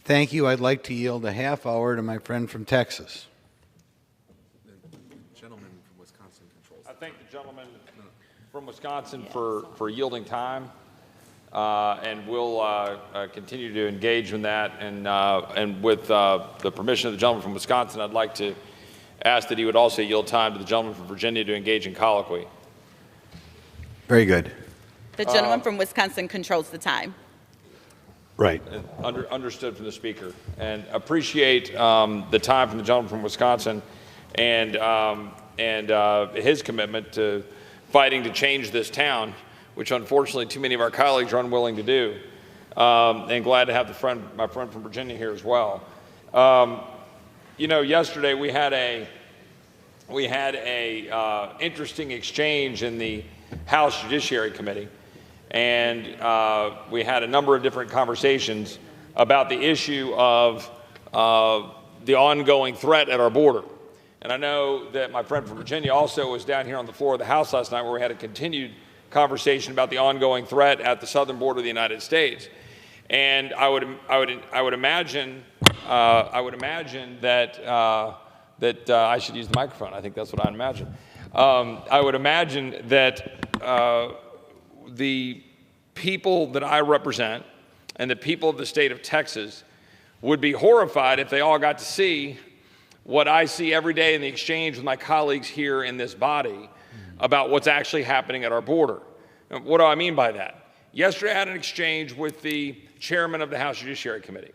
Thank you. I'd like to yield a half hour to my friend from Texas. The gentleman from Wisconsin controls. I thank the gentleman from Wisconsin for yielding time, and we'll continue to engage in that. And with the permission of the gentleman from Wisconsin, I'd like to ask that he would also yield time to the gentleman from Virginia to engage in colloquy. Very good. The gentleman from Wisconsin controls the time. Right. Understood from the speaker, and appreciate the time from the gentleman from Wisconsin and his commitment to fighting to change this town, which unfortunately too many of our colleagues are unwilling to do. And glad to have my friend from Virginia here as well. You know, yesterday we had a interesting exchange in the House Judiciary Committee. And we had a number of different conversations about the issue of the ongoing threat at our border. And I know that my friend from Virginia also was down here on the floor of the House last night, where we had a continued conversation about the ongoing threat at the southern border of the United States. And I would imagine that I should use the microphone. I think that's what I imagine. I would imagine that the people that I represent and the people of the state of Texas would be horrified if they all got to see what I see every day in the exchange with my colleagues here in this body about what's actually happening at our border. And what do I mean by that? Yesterday I had an exchange with the chairman of the House Judiciary Committee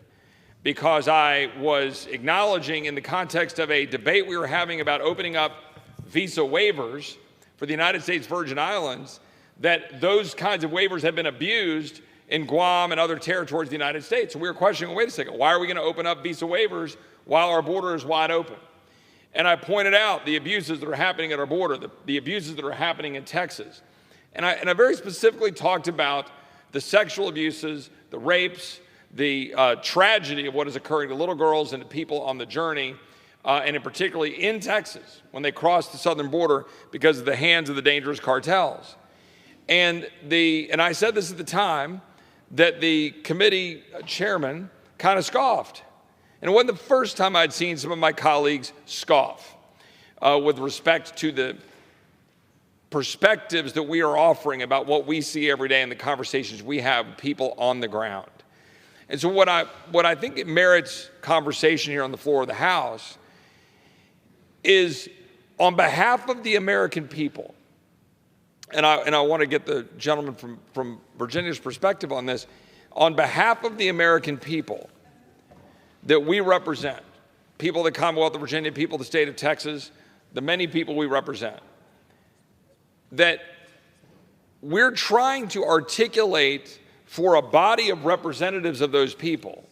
because I was acknowledging, in the context of a debate we were having about opening up visa waivers for the United States Virgin Islands, that those kinds of waivers have been abused in Guam and other territories of the United States. So we were questioning, wait a second, why are we going to open up visa waivers while our border is wide open? And I pointed out the abuses that are happening at our border, the abuses that are happening in Texas. And I very specifically talked about the sexual abuses, the rapes, the tragedy of what is occurring to little girls and to people on the journey, and in particularly in Texas when they cross the southern border because of the hands of the dangerous cartels. And I said this at the time, that the committee chairman kind of scoffed. And it wasn't the first time I'd seen some of my colleagues scoff with respect to the perspectives that we are offering about what we see every day in the conversations we have with people on the ground. And so what I think it merits conversation here on the floor of the House is, on behalf of the American people, and I want to get the gentleman from Virginia's perspective on this, on behalf of the American people that we represent, people of the Commonwealth of Virginia, people of the state of Texas, the many people we represent, that we're trying to articulate for a body of representatives of those people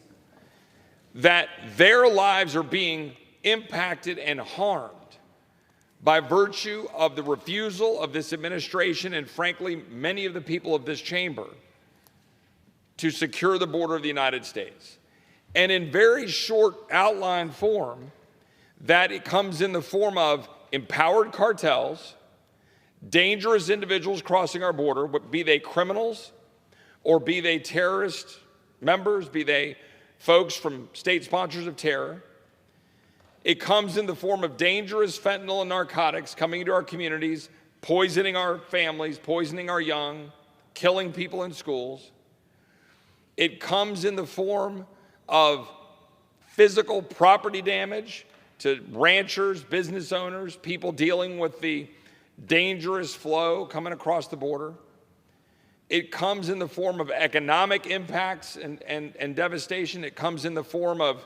that their lives are being impacted and harmed by virtue of the refusal of this administration and, frankly, many of the people of this chamber to secure the border of the United States. And in very short outline form, that it comes in the form of empowered cartels, dangerous individuals crossing our border, be they criminals or be they terrorist members, be they folks from state sponsors of terror. It comes in the form of dangerous fentanyl and narcotics coming into our communities, poisoning our families, poisoning our young, killing people in schools. It comes in the form of physical property damage to ranchers, business owners, people dealing with the dangerous flow coming across the border. It comes in the form of economic impacts and devastation. It comes in the form of,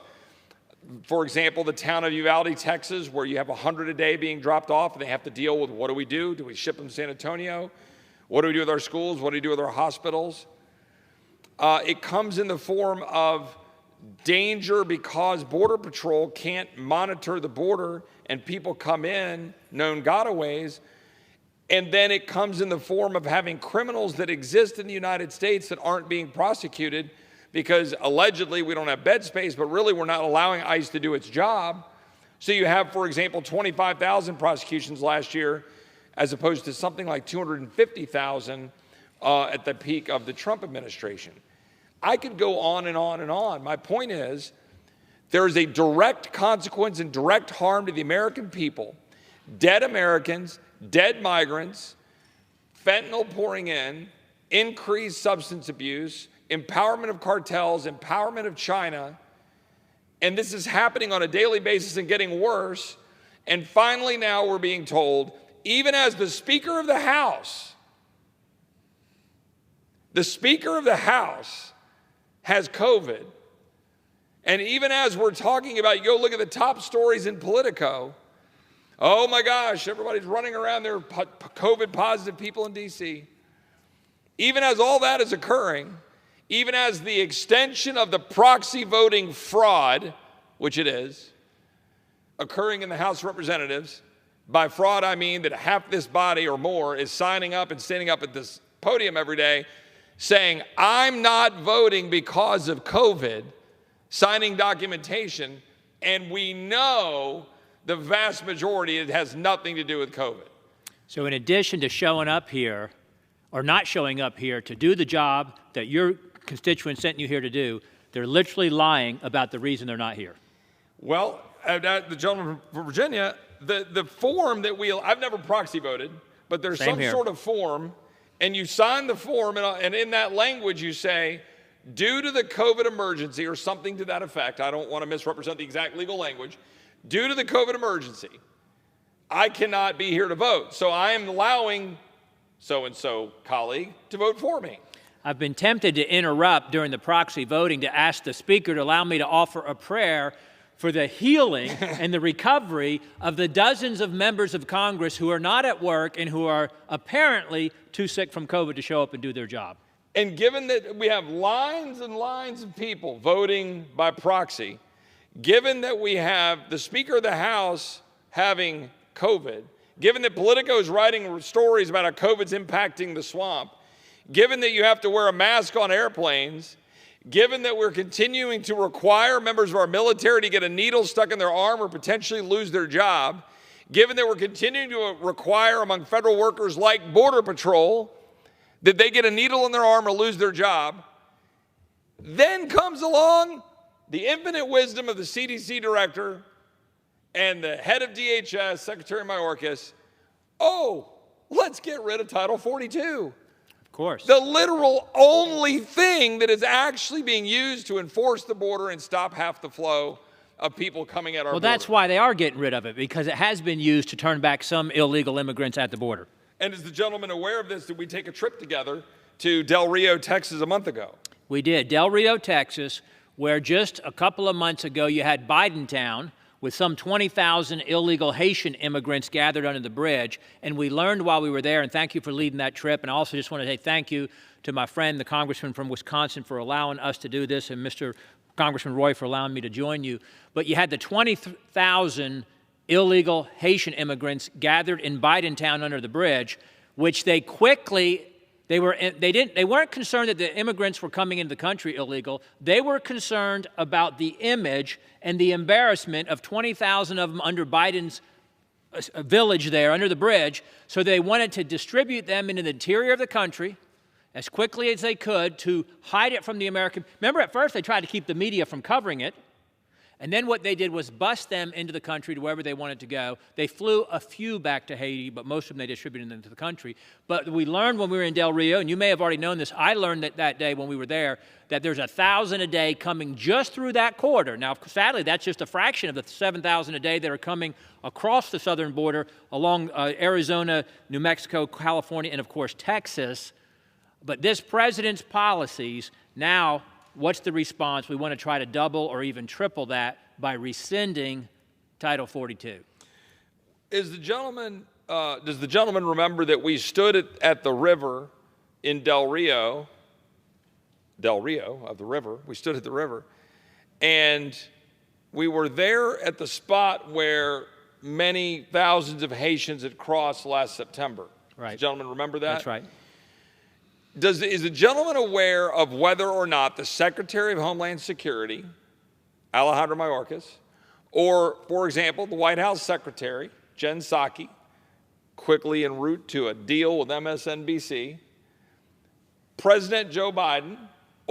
for example, the town of Uvalde, Texas, where you have 100 a day being dropped off, and they have to deal with, what do we do? Do we ship them to San Antonio? What do we do with our schools? What do we do with our hospitals? It comes in the form of danger because Border Patrol can't monitor the border and people come in, known gotaways. And then it comes in the form of having criminals that exist in the United States that aren't being prosecuted because allegedly we don't have bed space, but really we're not allowing ICE to do its job. So you have, for example, 25,000 prosecutions last year as opposed to something like 250,000 at the peak of the Trump administration. I could go on and on and on. My point is, there is a direct consequence and direct harm to the American people. Dead Americans, dead migrants, fentanyl pouring in, increased substance abuse, empowerment of cartels, empowerment of China. And this is happening on a daily basis and getting worse. And finally now we're being told, even as the Speaker of the House has COVID, and even as we're talking about, you go look at the top stories in Politico, oh my gosh, everybody's running around there, COVID positive people in DC. Even as all that is occurring, even as the extension of the proxy voting fraud, which it is, occurring in the House of Representatives, by fraud I mean that half this body or more is signing up and standing up at this podium every day saying, I'm not voting because of COVID, signing documentation, and we know the vast majority, it has nothing to do with COVID. So in addition to showing up here, or not showing up here to do the job that your constituents sent you here to do, they're literally lying about the reason they're not here. Well, the gentleman from Virginia, the form that I've never proxy voted, but there's some sort of form, and you sign the form, and in that language you say, due to the COVID emergency, or something to that effect, I don't want to misrepresent the exact legal language, due to the COVID emergency, I cannot be here to vote. So I am allowing so-and-so colleague to vote for me. I've been tempted to interrupt during the proxy voting to ask the Speaker to allow me to offer a prayer for the healing and the recovery of the dozens of members of Congress who are not at work and who are apparently too sick from COVID to show up and do their job. And given that we have lines and lines of people voting by proxy, given that we have the Speaker of the House having COVID, given that Politico is writing stories about how COVID's impacting the swamp, given that you have to wear a mask on airplanes, given that we're continuing to require members of our military to get a needle stuck in their arm or potentially lose their job, given that we're continuing to require among federal workers like Border Patrol that they get a needle in their arm or lose their job, then comes along the infinite wisdom of the CDC director and the head of DHS, Secretary Mayorkas, let's get rid of Title 42. Of course. The literal only thing that is actually being used to enforce the border and stop half the flow of people coming at our border. Well, that's why they are getting rid of it, because it has been used to turn back some illegal immigrants at the border. And is the gentleman aware of this? Did we take a trip together to Del Rio, Texas a month ago? We did. Del Rio, Texas, where just a couple of months ago you had Bidentown with some 20,000 illegal Haitian immigrants gathered under the bridge. And we learned while we were there, and thank you for leading that trip. And I also just want to say thank you to my friend, the congressman from Wisconsin, for allowing us to do this, and Mr. Congressman Roy for allowing me to join you. But you had the 20,000 illegal Haitian immigrants gathered in Bidentown under the bridge, which they quickly, they weren't concerned that the immigrants were coming into the country illegal. They were concerned about the image and the embarrassment of 20,000 of them under Biden's village there under the bridge. So they wanted to distribute them into the interior of the country as quickly as they could to hide it from the American. Remember, at first they tried to keep the media from covering it. And then what they did was bust them into the country to wherever they wanted to go. They flew a few back to Haiti, but most of them they distributed them into the country. But we learned when we were in Del Rio, and you may have already known this, I learned that day when we were there, that there's 1,000 a day coming just through that corridor. Now, sadly, that's just a fraction of the 7,000 a day that are coming across the southern border along Arizona, New Mexico, California, and of course, Texas. But this president's policies now, what's the response? We want to try to double or even triple that by rescinding Title 42. Does the gentleman remember that we stood at the river in Del Rio of the river, we stood at the river, and we were there at the spot where many thousands of Haitians had crossed last September. Right. Does the gentleman remember that? That's right. Is the gentleman aware of whether or not the Secretary of Homeland Security, Alejandro Mayorkas, or, for example, the White House Secretary, Jen Psaki, quickly en route to a deal with MSNBC, President Joe Biden,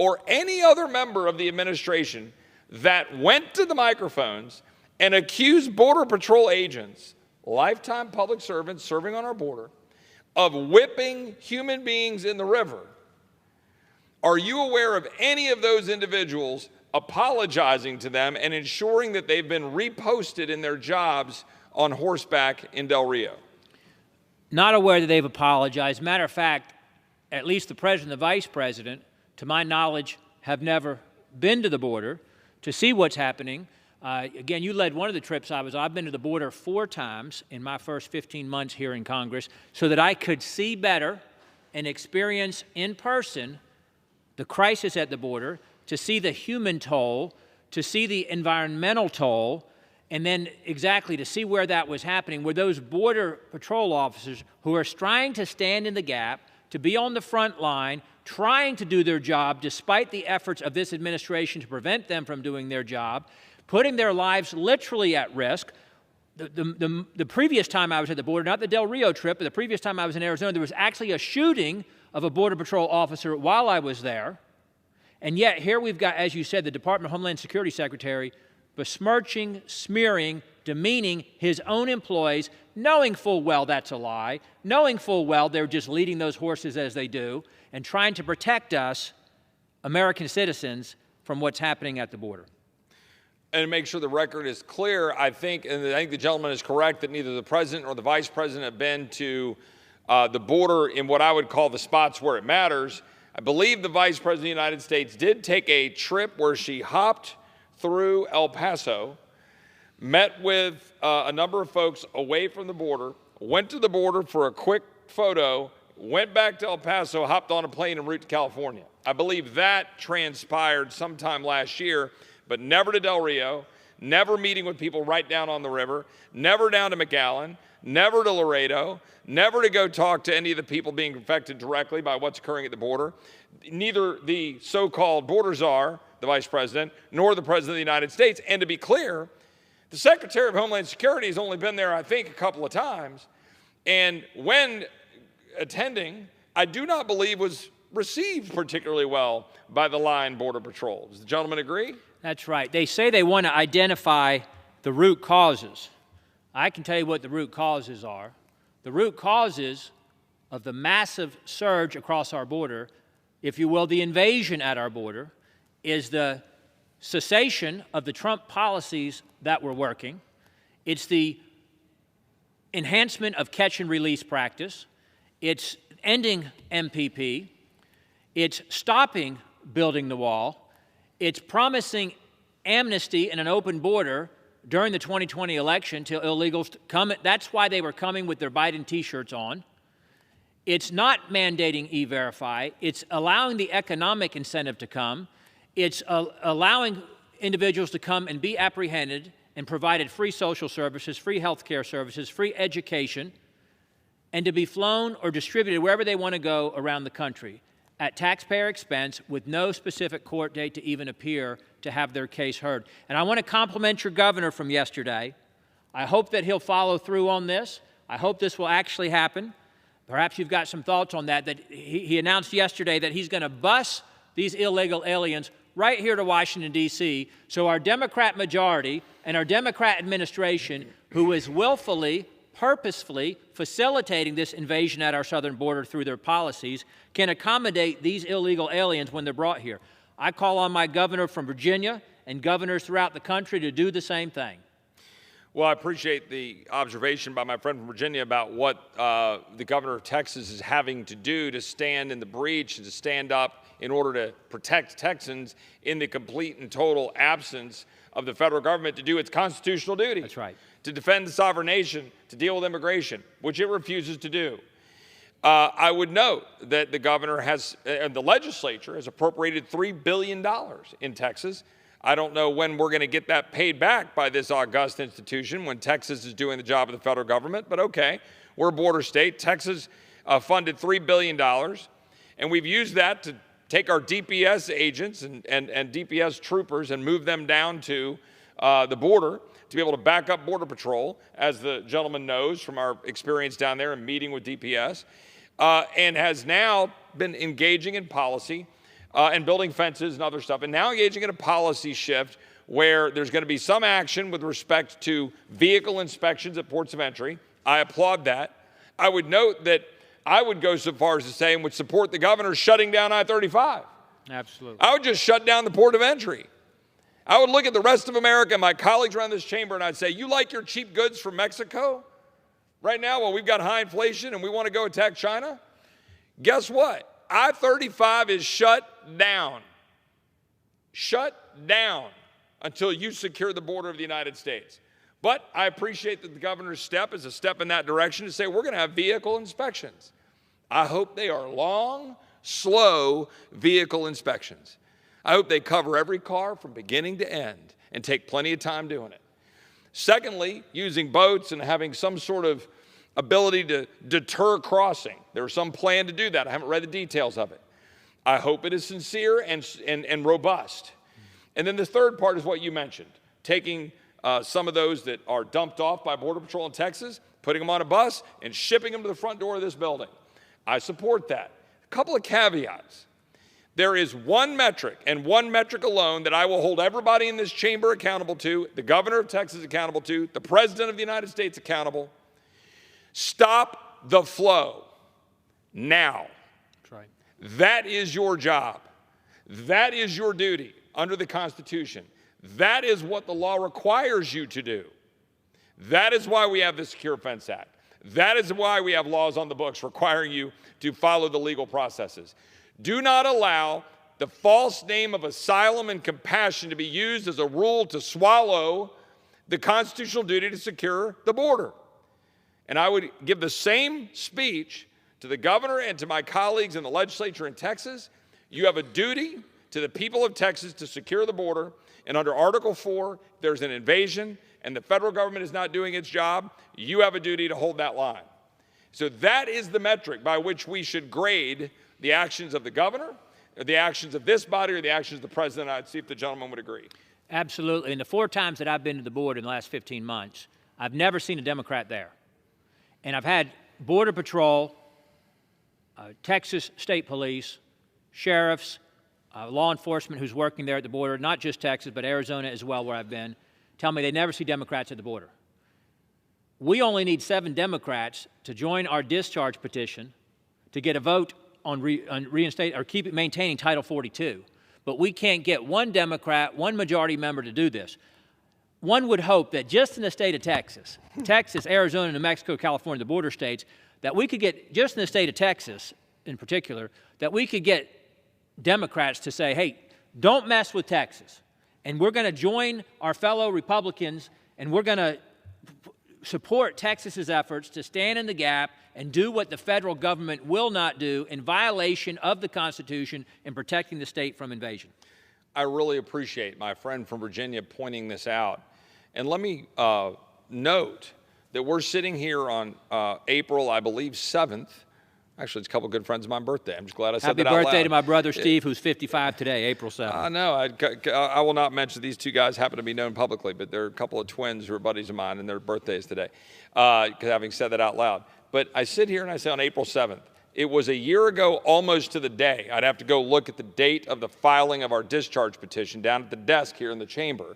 or any other member of the administration that went to the microphones and accused Border Patrol agents, lifetime public servants serving on our border, of whipping human beings in the river. Are you aware of any of those individuals apologizing to them and ensuring that they've been reposted in their jobs on horseback in Del Rio? Not aware that they've apologized. Matter of fact, at least the president and the vice president, to my knowledge, have never been to the border to see what's happening. Again, you led one of the trips I was on. I've been to the border 4 times in my first 15 months here in Congress so that I could see better and experience in person the crisis at the border, to see the human toll, to see the environmental toll, and then exactly to see where that was happening, where those Border Patrol officers who are trying to stand in the gap, to be on the front line, trying to do their job despite the efforts of this administration to prevent them from doing their job, putting their lives literally at risk. The previous time I was at the border, not the Del Rio trip, but the previous time I was in Arizona, there was actually a shooting of a Border Patrol officer while I was there. And yet here we've got, as you said, the Department of Homeland Security Secretary besmirching, smearing, demeaning his own employees, knowing full well that's a lie, knowing full well they're just leading those horses as they do, and trying to protect us, American citizens, from what's happening at the border. And to make sure the record is clear, I think the gentleman is correct that neither the president or the vice president have been to the border in what I would call the spots where it matters. I believe the vice president of the United States did take a trip where she hopped through El Paso, met with a number of folks away from the border, went to the border for a quick photo, went back to El Paso, hopped on a plane en route to California. I believe that transpired sometime last year, but never to Del Rio, never meeting with people right down on the river, never down to McAllen, never to Laredo, never to go talk to any of the people being affected directly by what's occurring at the border. Neither the so-called border czar, the vice president, nor the president of the United States. And to be clear, the Secretary of Homeland Security has only been there, I think, a couple of times. And when attending, I do not believe was received particularly well by the line Border Patrol. Does the gentleman agree? That's right. They say they want to identify the root causes. I can tell you what the root causes are. The root causes of the massive surge across our border, if you will, the invasion at our border, is the cessation of the Trump policies that were working. It's the enhancement of catch and release practice. It's ending MPP. It's stopping building the wall. It's promising amnesty and an open border during the 2020 election till illegals come. That's why they were coming with their Biden T-shirts on. It's not mandating E-Verify. It's allowing the economic incentive to come. It's allowing individuals to come and be apprehended and provided free social services, free health care services, free education, and to be flown or distributed wherever they want to go around the country at taxpayer expense with no specific court date to even appear to have their case heard. And I want to compliment your governor from yesterday. I hope that he'll follow through on this. I hope this will actually happen. Perhaps you've got some thoughts on that. That he announced yesterday that he's going to bus these illegal aliens right here to Washington, D.C., so our Democrat majority and our Democrat administration, who is willfully, purposefully facilitating this invasion at our southern border through their policies, can accommodate these illegal aliens when they're brought here. I call on my governor from Virginia and governors throughout the country to do the same thing. Well, I appreciate the observation by my friend from Virginia about what the governor of Texas is having to do to stand in the breach and to stand up in order to protect Texans in the complete and total absence of the federal government to do its constitutional duty. That's right. To defend the sovereign nation, to deal with immigration, which it refuses to do. I would note that the governor has, the legislature has appropriated $3 billion in Texas. I don't know when we're going to get that paid back by this august institution when Texas is doing the job of the federal government, but okay, we're a border state. Texas funded $3 billion, and we've used that to take our DPS agents and DPS troopers and move them down to the border to be able to back up Border Patrol, as the gentleman knows from our experience down there and meeting with DPS, and has now been engaging in policy and building fences and other stuff, and now engaging in a policy shift where there's going to be some action with respect to vehicle inspections at ports of entry. I applaud that. I would note that I would go so far as to say and would support the governor shutting down I-35. Absolutely. I would just shut down the port of entry. I would look at the rest of America and my colleagues around this chamber and I'd say, you like your cheap goods from Mexico? Right now, while we've got high inflation and we want to go attack China? Guess what? I-35 is shut down. Shut down until you secure the border of the United States. But I appreciate that the governor's step is a step in that direction to say we're going to have vehicle inspections. I hope they are long, slow vehicle inspections. I hope they cover every car from beginning to end and take plenty of time doing it. Secondly, using boats and having some sort of ability to deter crossing. There's some plan to do that. I haven't read the details of it. I hope it is sincere and robust. And then the third part is what you mentioned, taking some of those that are dumped off by Border Patrol in Texas, putting them on a bus, and shipping them to the front door of this building. I support that. A couple of caveats. There is one metric, and one metric alone, that I will hold everybody in this chamber accountable to, the governor of Texas accountable to, the president of the United States accountable. Stop the flow now. That's right. That is your job. That is your duty under the Constitution. That is what the law requires you to do. That is why we have the Secure Fence Act. That is why we have laws on the books requiring you to follow the legal processes. Do not allow the false name of asylum and compassion to be used as a rule to swallow the constitutional duty to secure the border. And I would give the same speech to the governor and to my colleagues in the legislature in Texas. You have a duty to the people of Texas to secure the border. And under Article 4, there's an invasion and the federal government is not doing its job, you have a duty to hold that line. So that is the metric by which we should grade the actions of the governor, or the actions of this body, or the actions of the president. I'd see if the gentleman would agree. Absolutely. And the 4 times that I've been to the board in the last 15 months, I've never seen a Democrat there. And I've had Border Patrol, Texas State Police, sheriffs, law enforcement who's working there at the border, not just Texas, but Arizona as well, where I've been, tell me they never see Democrats at the border. We only need 7 Democrats to join our discharge petition to get a vote on reinstate or maintaining Title 42. But we can't get one Democrat, one majority member to do this. One would hope that just in the state of Texas, Arizona, New Mexico, California, the border states, that we could get, just in the state of Texas in particular, that we could get Democrats to say, hey, don't mess with Texas. And we're going to join our fellow Republicans and we're going to support Texas's efforts to stand in the gap and do what the federal government will not do in violation of the Constitution in protecting the state from invasion. I really appreciate my friend from Virginia pointing this out. And let me note that we're sitting here on April, I believe, 7th. Actually, it's a couple of good friends of my birthday. I'm just glad I said that out loud. Happy birthday to my brother Steve, who's 55 today, April 7th. No, I will not mention these 2 guys happen to be known publicly, but they're a couple of twins who are buddies of mine, and their birthdays today, having said that out loud. But I sit here and I say on April 7th, it was a year ago almost to the day. I'd have to go look at the date of the filing of our discharge petition down at the desk here in the chamber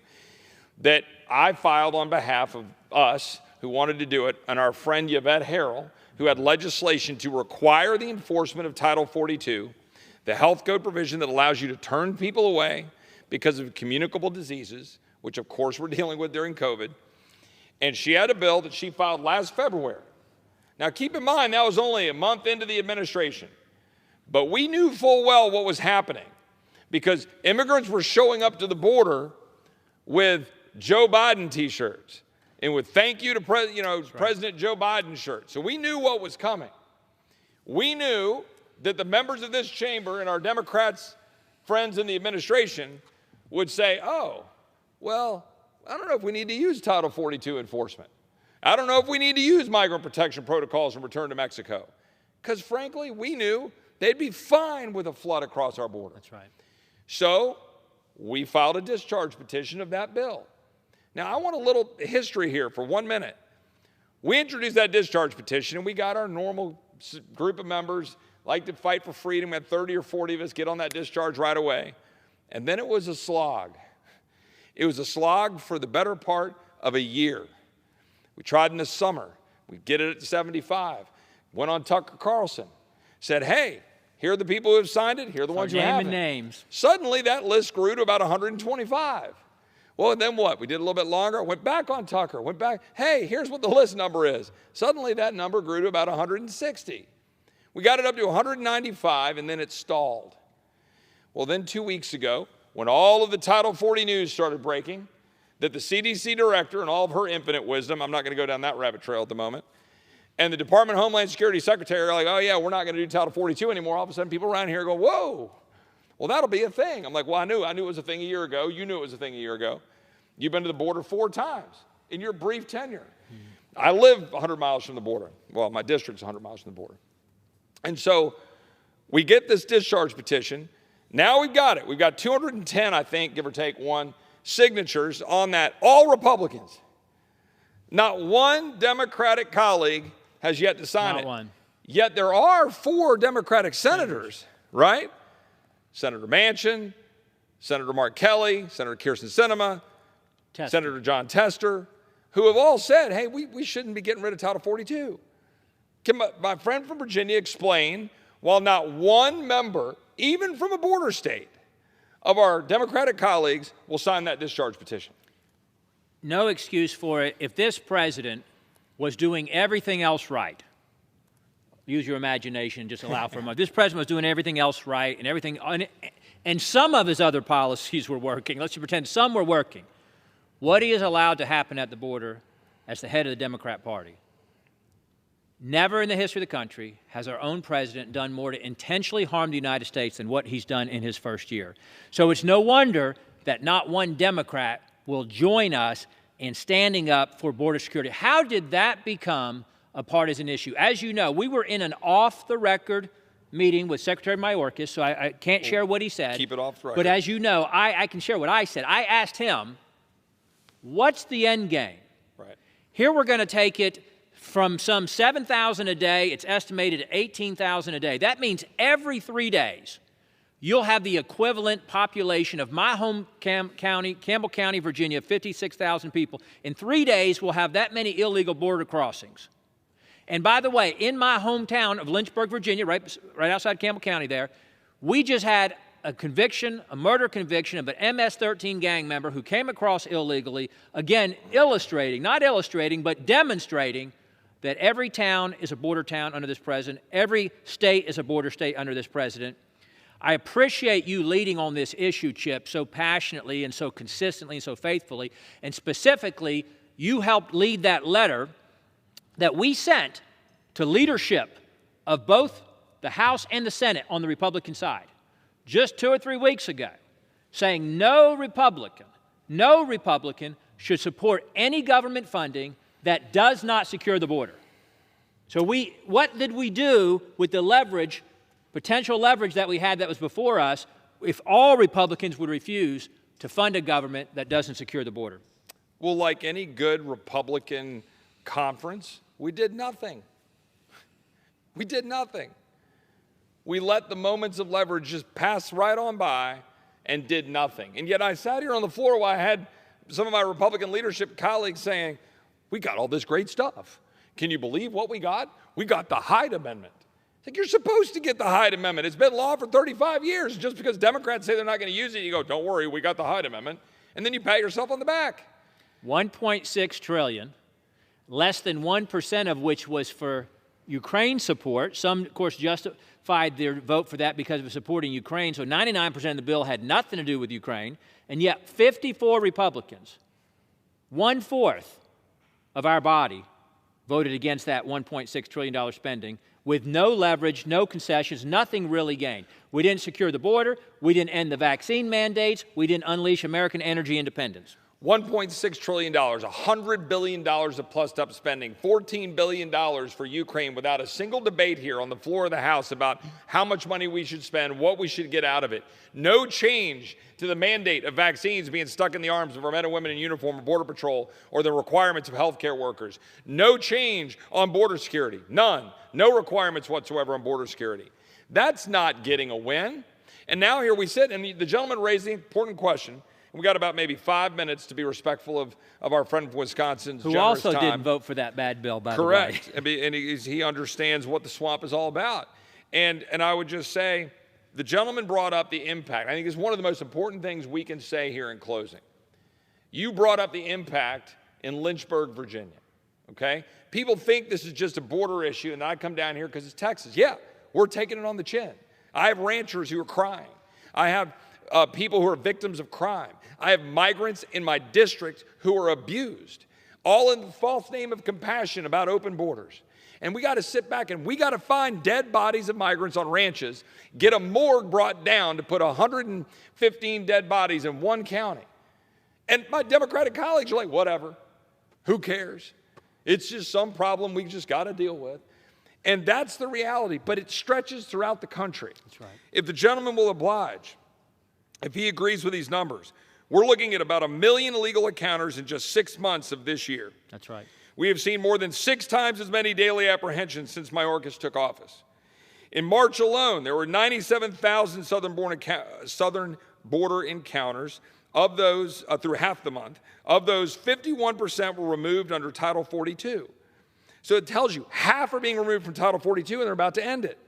that I filed on behalf of us who wanted to do it, and our friend Yvette Harrell, who had legislation to require the enforcement of Title 42, the health code provision that allows you to turn people away because of communicable diseases, which of course we're dealing with during COVID. And she had a bill that she filed last February. Now keep in mind, that was only a month into the administration. But we knew full well what was happening because immigrants were showing up to the border with Joe Biden t-shirts and with thank you to President Joe Biden shirts. So we knew what was coming. We knew that the members of this chamber and our Democrats, friends in the administration, would say, oh, well, I don't know if we need to use Title 42 enforcement. I don't know if we need to use migrant protection protocols and return to Mexico. Because frankly, we knew they'd be fine with a flood across our border. That's right. So we filed a discharge petition of that bill. Now, I want a little history here for 1 minute. We introduced that discharge petition, and we got our normal group of members like to fight for freedom. We had 30 or 40 of us get on that discharge right away. And then it was a slog. It was a slog for the better part of a year. We tried in the summer. We'd get it at 75. Went on Tucker Carlson. Said, hey, here are the people who have signed it. Here are the ones who haven't. Names. Suddenly, that list grew to about 125. Well, and then what? We did a little bit longer. Went back on Tucker. Went back. Hey, here's what the list number is. Suddenly, that number grew to about 160. We got it up to 195, and then it stalled. Well, then 2 weeks ago, when all of the Title 40 news started breaking, that the CDC director and all of her infinite wisdom, I'm not going to go down that rabbit trail at the moment, and the Department of Homeland Security secretary are like, oh yeah, we're not going to do Title 42 anymore. All of a sudden, people around here go, whoa, well, that'll be a thing. I'm like, well, I knew it was a thing a year ago. You knew it was a thing a year ago. You've been to the border 4 times in your brief tenure. I live 100 miles from the border. Well, my district's 100 miles from the border. And so we get this discharge petition. Now we've got it. We've got 210, I think, give or take one, signatures on that, all Republicans. Not one Democratic colleague has yet to sign it. Not one. Yet there are 4 Democratic senators, right? Senator Manchin, Senator Mark Kelly, Senator Kirsten Sinema, Senator John Tester, who have all said, hey, we shouldn't be getting rid of Title 42. Can my friend from Virginia explain, while not one member, even from a border state, of our Democratic colleagues will sign that discharge petition? No excuse for it. If this president was doing everything else right, use your imagination, just allow for a moment. This president was doing everything else right and some of his other policies were working. Let's just pretend some were working. What he has allowed to happen at the border as the head of the Democrat Party, never in the history of the country has our own president done more to intentionally harm the United States than what he's done in his first year. So it's no wonder that not one Democrat will join us in standing up for border security. How did that become a partisan issue? As you know, we were in an off-the-record meeting with Secretary Mayorkas, so I can't share what he said. Keep it off the record. But as you know, I can share what I said. I asked him, what's the end game? Right. Here we're going to take it from some 7,000 a day, it's estimated at 18,000 a day. That means every 3 days, you'll have the equivalent population of my home county, Campbell County, Virginia, 56,000 people. In 3 days, we'll have that many illegal border crossings. And by the way, in my hometown of Lynchburg, Virginia, right outside Campbell County there, we just had a conviction, a murder conviction of an MS-13 gang member who came across illegally, again, not illustrating, but demonstrating that every town is a border town under this president. Every state is a border state under this president. I appreciate you leading on this issue, Chip, so passionately and so consistently and so faithfully. And specifically, you helped lead that letter that we sent to leadership of both the House and the Senate on the Republican side just 2 or 3 weeks ago, saying no Republican should support any government funding that does not secure the border. So what did we do with the leverage, potential leverage that we had that was before us, if all Republicans would refuse to fund a government that doesn't secure the border? Well, like any good Republican conference, we did nothing. We did nothing. We let the moments of leverage just pass right on by and did nothing. And yet I sat here on the floor while I had some of my Republican leadership colleagues saying, we got all this great stuff. Can you believe what we got? We got the Hyde Amendment. It's like, you're supposed to get the Hyde Amendment. It's been law for 35 years. Just because Democrats say they're not going to use it, you go, don't worry, we got the Hyde Amendment. And then you pat yourself on the back. 1.6 trillion, less than 1% of which was for Ukraine support. Some, of course, justified their vote for that because of supporting Ukraine. So 99% of the bill had nothing to do with Ukraine. And yet 54 Republicans, 1/4 of our body, voted against that $1.6 trillion spending with no leverage, no concessions, nothing really gained. We didn't secure the border. We didn't end the vaccine mandates. We didn't unleash American energy independence. $1.6 trillion, $100 billion of plussed-up spending, $14 billion for Ukraine without a single debate here on the floor of the House about how much money we should spend, what we should get out of it. No change to the mandate of vaccines being stuck in the arms of our men and women in uniform or Border Patrol or the requirements of healthcare workers. No change on border security, none. No requirements whatsoever on border security. That's not getting a win. And now here we sit, and the gentleman raised the important question. And we got about maybe 5 minutes to be respectful of our friend from Wisconsin's Who generous also time. didn't vote for that bad bill, by the way. Correct. And he understands what the swamp is all about. And I would just say, the gentleman brought up the impact. I think it's one of the most important things we can say here in closing. You brought up the impact in Lynchburg, Virginia, okay? People think this is just a border issue, and I come down here because it's Texas. Yeah, we're taking it on the chin. I have ranchers who are crying. I have people who are victims of crime. I have migrants in my district who are abused, all in the false name of compassion about open borders. And we got to sit back and we got to find dead bodies of migrants on ranches, get a morgue brought down to put 115 dead bodies in one county. And my Democratic colleagues are like, whatever, who cares? It's just some problem we just got to deal with. And that's the reality, but it stretches throughout the country. That's right. If the gentleman will oblige, if he agrees with these numbers, we're looking at about 1 million illegal encounters in just 6 months of this year. That's right. We have seen more than 6 times as many daily apprehensions since Mayorkas took office. In March alone, there were 97,000 southern border encounters. Of those, through half the month, of those, 51% were removed under Title 42. So it tells you half are being removed from Title 42 and they're about to end it.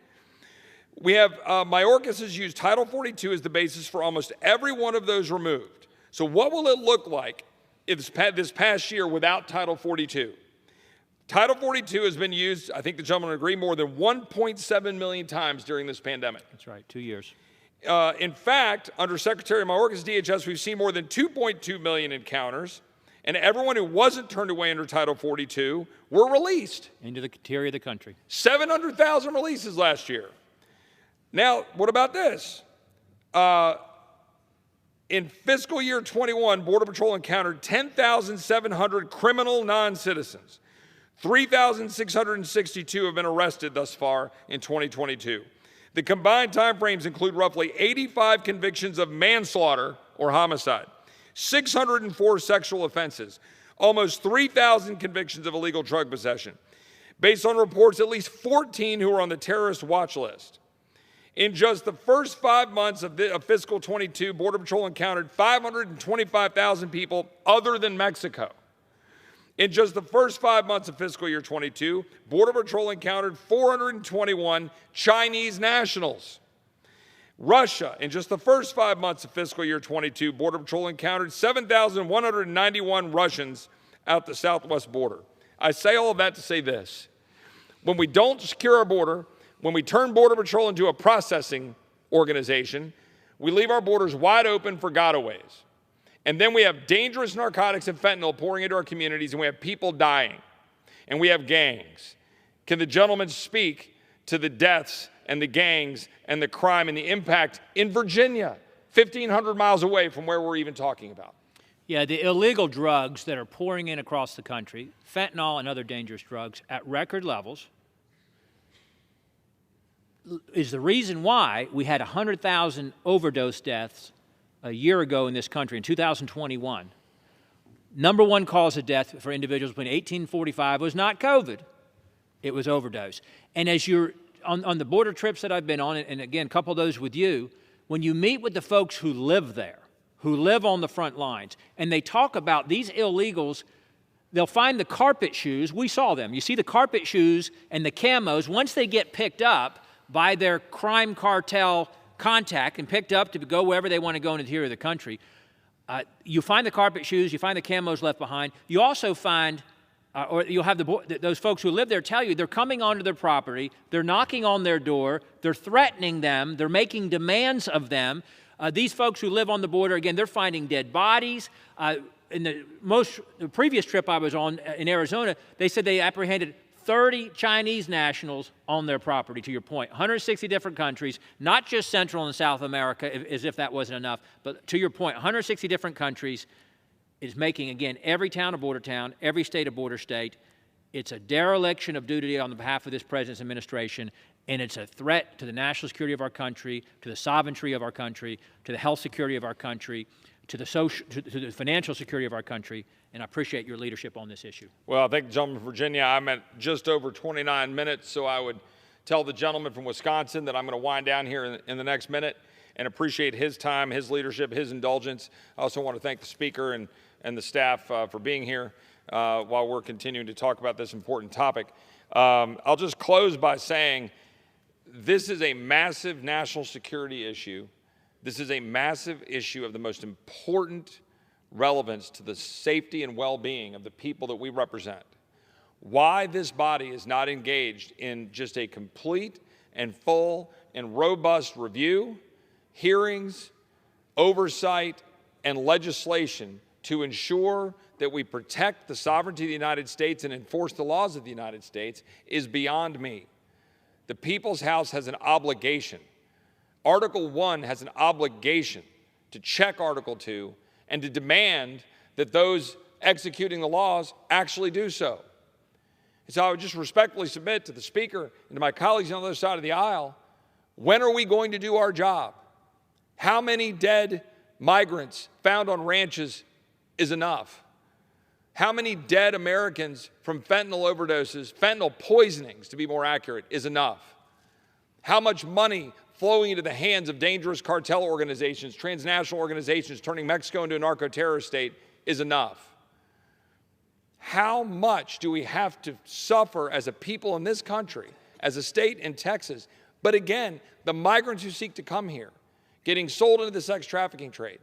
We have, Mayorkas has used Title 42 as the basis for almost every one of those removed. So what will it look like if this past year without Title 42? Title 42 has been used, I think the gentleman would agree, more than 1.7 million times during this pandemic. That's right, 2 years. In fact, under Secretary Mayorkas' DHS, we've seen more than 2.2 million encounters, and everyone who wasn't turned away under Title 42 were released. Into the interior of the country. 700,000 releases last year. Now, what about this? In fiscal year 21, Border Patrol encountered 10,700 criminal non-citizens. 3,662 have been arrested thus far in 2022. The combined timeframes include roughly 85 convictions of manslaughter or homicide, 604 sexual offenses, almost 3,000 convictions of illegal drug possession. Based on reports, at least 14 who are on the terrorist watch list. In just the first 5 months of fiscal 22, Border Patrol encountered 525,000 people other than Mexico. In just the first 5 months of fiscal year 22, Border Patrol encountered 421 Chinese nationals. Russia, in just the first 5 months of fiscal year 22, Border Patrol encountered 7,191 Russians at the southwest border. I say all of that to say this. When we don't secure our border, when we turn Border Patrol into a processing organization, we leave our borders wide open for gotaways. And then we have dangerous narcotics and fentanyl pouring into our communities, and we have people dying, and we have gangs. Can the gentleman speak to the deaths and the gangs and the crime and the impact in Virginia, 1,500 miles away from where we're even talking about? Yeah, the illegal drugs that are pouring in across the country, fentanyl and other dangerous drugs at record levels, is the reason why we had 100,000 overdose deaths a year ago in this country, in 2021. Number one cause of death for individuals between 18 and 45 was not COVID, it was overdose. And as you're on the border trips that I've been on, and again, a couple of those with you, when you meet with the folks who live there, who live on the front lines, and they talk about these illegals, they'll find the carpet shoes. We saw them. You see the carpet shoes and the camos. Once they get picked up by their crime cartel contact and picked up to go wherever they want to go in the interior of the country, you find the carpet shoes, you find the camos left behind. You also find, or you'll have those folks who live there tell you they're coming onto their property, they're knocking on their door, they're threatening them, they're making demands of them. These folks who live on the border, again, they're finding dead bodies. In the previous trip I was on in Arizona, they said they apprehended 30 Chinese nationals on their property, to your point. 160 different countries, not just Central and South America, as if that wasn't enough, but to your point, 160 different countries is making, again, every town a border town, every state a border state. It's a dereliction of duty on behalf of this president's administration, and it's a threat to the national security of our country, to the sovereignty of our country, to the health security of our country, to the financial security of our country, and I appreciate your leadership on this issue. Well, I thank the gentleman from Virginia. I'm at just over 29 minutes, so I would tell the gentleman from Wisconsin that I'm going to wind down here in the next minute and appreciate his time, his leadership, his indulgence. I also want to thank the speaker and the staff for being here while we're continuing to talk about this important topic. I'll just close by saying this is a massive national security issue. This is a massive issue of the most important relevance to the safety and well-being of the people that we represent. Why this body is not engaged in just a complete and full and robust review, hearings, oversight, and legislation to ensure that we protect the sovereignty of the United States and enforce the laws of the United States is beyond me. The People's House has an obligation. Article 1 has an obligation to check Article 2 and to demand that those executing the laws actually do so. And so I would just respectfully submit to the Speaker and to my colleagues on the other side of the aisle, when are we going to do our job? How many dead migrants found on ranches is enough? How many dead Americans from fentanyl overdoses, fentanyl poisonings to be more accurate, is enough? How much money flowing into the hands of dangerous cartel organizations, transnational organizations, turning Mexico into a narco-terrorist state is enough? How much do we have to suffer as a people in this country, as a state in Texas, but again, the migrants who seek to come here, getting sold into the sex trafficking trade,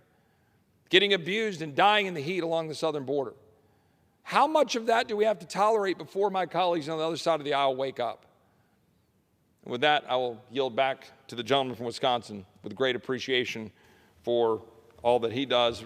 getting abused and dying in the heat along the southern border? How much of that do we have to tolerate before my colleagues on the other side of the aisle wake up? And with that, I will yield back to the gentleman from Wisconsin with great appreciation for all that he does